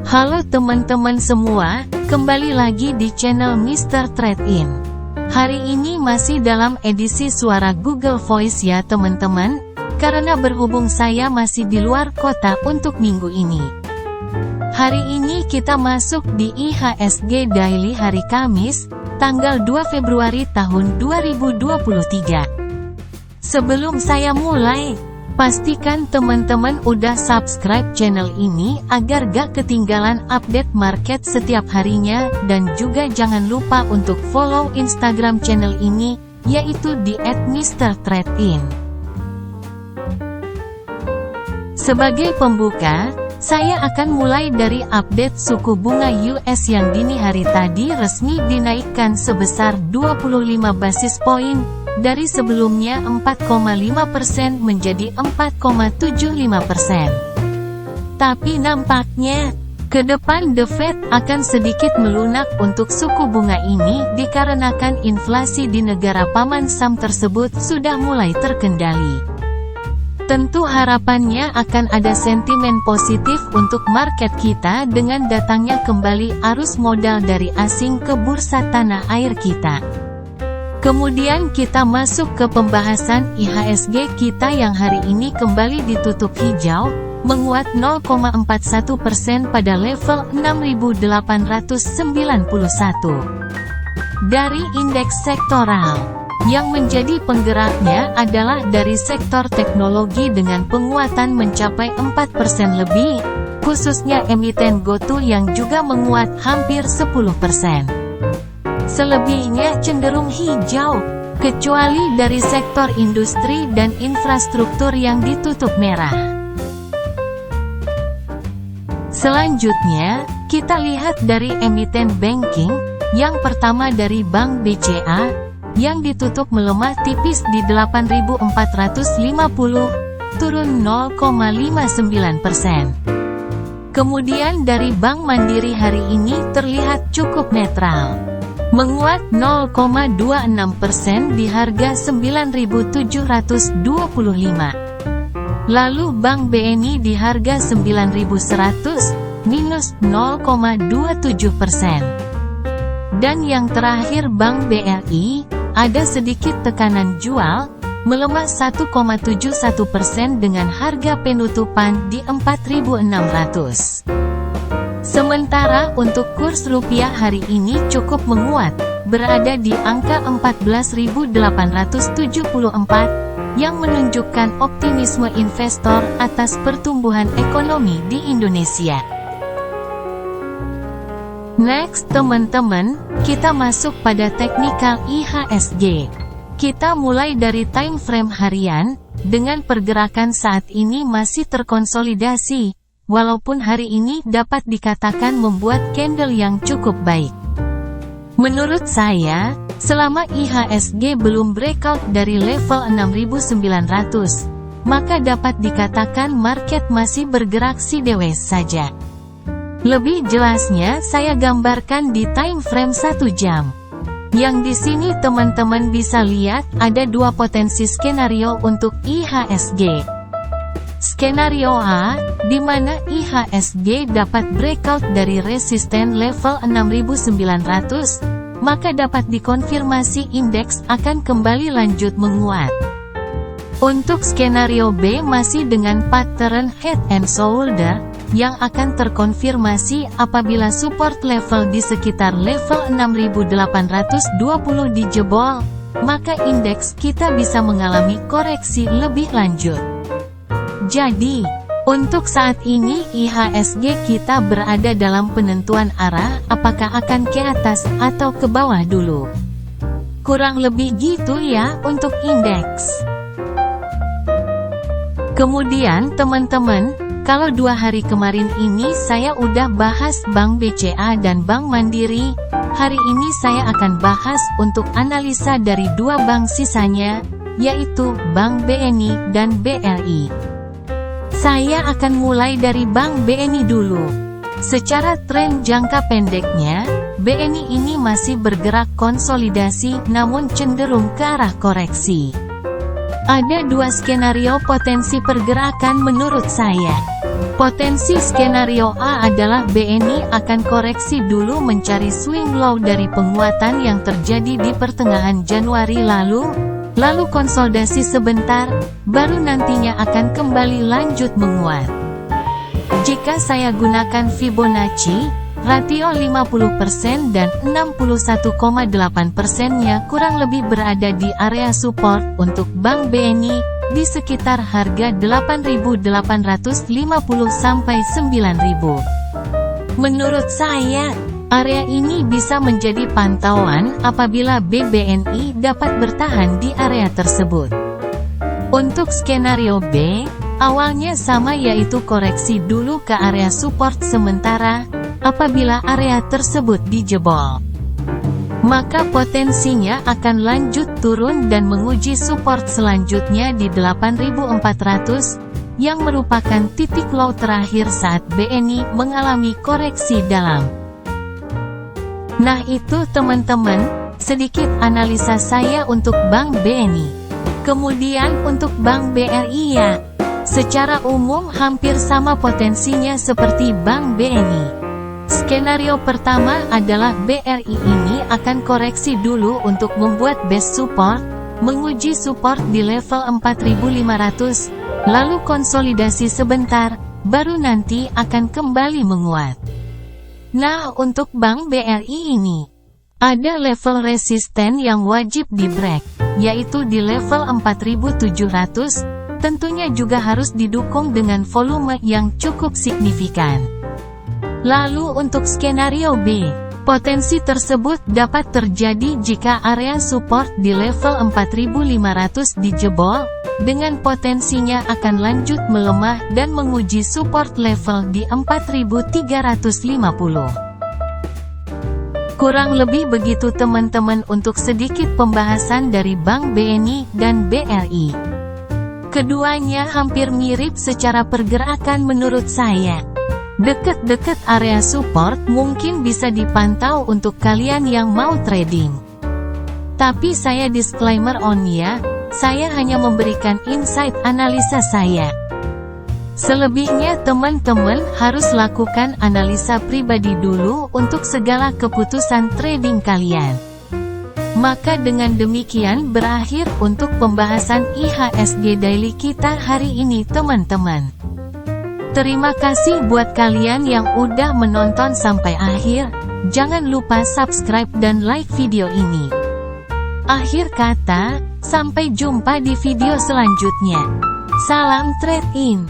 Halo teman-teman semua, kembali lagi di channel Mr. Trade In. Hari ini masih dalam edisi suara Google Voice ya teman-teman, karena berhubung saya masih di luar kota untuk minggu ini. Hari ini kita masuk di IHSG Daily hari Kamis, tanggal 2 Februari tahun 2023. Sebelum saya mulai, pastikan teman-teman udah subscribe channel ini agar gak ketinggalan update market setiap harinya, dan juga jangan lupa untuk follow Instagram channel ini, yaitu di @MrTradeIn. Sebagai pembuka, saya akan mulai dari update suku bunga US yang dini hari tadi resmi dinaikkan sebesar 25 basis poin, dari sebelumnya 4,5% menjadi 4,75%. Tapi nampaknya, ke depan The Fed akan sedikit melunak untuk suku bunga ini dikarenakan inflasi di negara paman Sam tersebut sudah mulai terkendali. Tentu harapannya akan ada sentimen positif untuk market kita dengan datangnya kembali arus modal dari asing ke bursa tanah air kita. Kemudian kita masuk ke pembahasan IHSG kita yang hari ini kembali ditutup hijau, menguat 0,41% pada level 6.891. Dari indeks sektoral, yang menjadi penggeraknya adalah dari sektor teknologi dengan penguatan mencapai 4% lebih, khususnya emiten GoTo yang juga menguat hampir 10%. Selebihnya cenderung hijau, kecuali dari sektor industri dan infrastruktur yang ditutup merah. Selanjutnya, kita lihat dari emiten banking, yang pertama dari Bank BCA, yang ditutup melemah tipis di 8.450, turun 0,59%. Kemudian dari Bank Mandiri hari ini terlihat cukup netral, menguat 0,26% di harga 9.725. Lalu Bank BNI di harga 9.100, minus 0,27%. Dan yang terakhir Bank BRI, ada sedikit tekanan jual, melemah 1,71% dengan harga penutupan di 4.600. Sementara untuk kurs rupiah hari ini cukup menguat, berada di angka 14.874, yang menunjukkan optimisme investor atas pertumbuhan ekonomi di Indonesia. Next teman-teman, kita masuk pada teknikal IHSG. Kita mulai dari time frame harian, dengan pergerakan saat ini masih terkonsolidasi, walaupun hari ini dapat dikatakan membuat candle yang cukup baik. Menurut saya, selama IHSG belum breakout dari level 6.900, maka dapat dikatakan market masih bergerak sideways saja. Lebih jelasnya saya gambarkan di time frame 1 jam. Yang di sini teman-teman bisa lihat ada dua potensi skenario untuk IHSG. Skenario A, di mana IHSG dapat breakout dari resisten level 6.900, maka dapat dikonfirmasi indeks akan kembali lanjut menguat. Untuk skenario B masih dengan pattern head and shoulder, yang akan terkonfirmasi apabila support level di sekitar level 6.820 dijebol, maka indeks kita bisa mengalami koreksi lebih lanjut. Jadi, untuk saat ini IHSG kita berada dalam penentuan arah apakah akan ke atas atau ke bawah dulu. Kurang lebih gitu ya untuk indeks. Kemudian teman-teman, kalau 2 hari kemarin ini saya udah bahas Bank BCA dan Bank Mandiri, hari ini saya akan bahas untuk analisa dari 2 bank sisanya, yaitu Bank BNI dan BRI. Saya akan mulai dari Bank BNI dulu. Secara tren jangka pendeknya, BNI ini masih bergerak konsolidasi namun cenderung ke arah koreksi. Ada 2 skenario potensi pergerakan menurut saya. Potensi skenario A adalah BNI akan koreksi dulu mencari swing low dari penguatan yang terjadi di pertengahan Januari lalu konsolidasi sebentar, baru nantinya akan kembali lanjut menguat. Jika saya gunakan Fibonacci, rasio 50% dan 61,8%-nya kurang lebih berada di area support untuk Bank BNI, di sekitar harga 8.850 sampai 9.000. Menurut saya, area ini bisa menjadi pantauan apabila BBNI dapat bertahan di area tersebut. Untuk skenario B, awalnya sama yaitu koreksi dulu ke area support sementara, apabila area tersebut dijebol, maka potensinya akan lanjut turun dan menguji support selanjutnya di 8.400, yang merupakan titik low terakhir saat BNI mengalami koreksi dalam. Nah itu teman-teman, sedikit analisa saya untuk Bank BNI. Kemudian untuk Bank BRI ya, secara umum hampir sama potensinya seperti Bank BNI. Skenario pertama adalah BRI ini akan koreksi dulu untuk membuat base support, menguji support di level 4.500, lalu konsolidasi sebentar, baru nanti akan kembali menguat. Nah untuk Bank BRI ini, ada level resisten yang wajib di break, yaitu di level 4.700, tentunya juga harus didukung dengan volume yang cukup signifikan. Lalu untuk skenario B, potensi tersebut dapat terjadi jika area support di level 4.500 dijebol, dengan potensinya akan lanjut melemah dan menguji support level di 4.350. Kurang lebih begitu teman-teman untuk sedikit pembahasan dari Bank BNI dan BRI. Keduanya hampir mirip secara pergerakan menurut saya. Dekat-dekat area support mungkin bisa dipantau untuk kalian yang mau trading. Tapi saya disclaimer on ya, saya hanya memberikan insight analisa saya. Selebihnya teman-teman harus lakukan analisa pribadi dulu untuk segala keputusan trading kalian. Maka dengan demikian berakhir untuk pembahasan IHSG Daily kita hari ini teman-teman. Terima kasih buat kalian yang udah menonton sampai akhir, jangan lupa subscribe dan like video ini. Akhir kata, sampai jumpa di video selanjutnya. Salam trade in.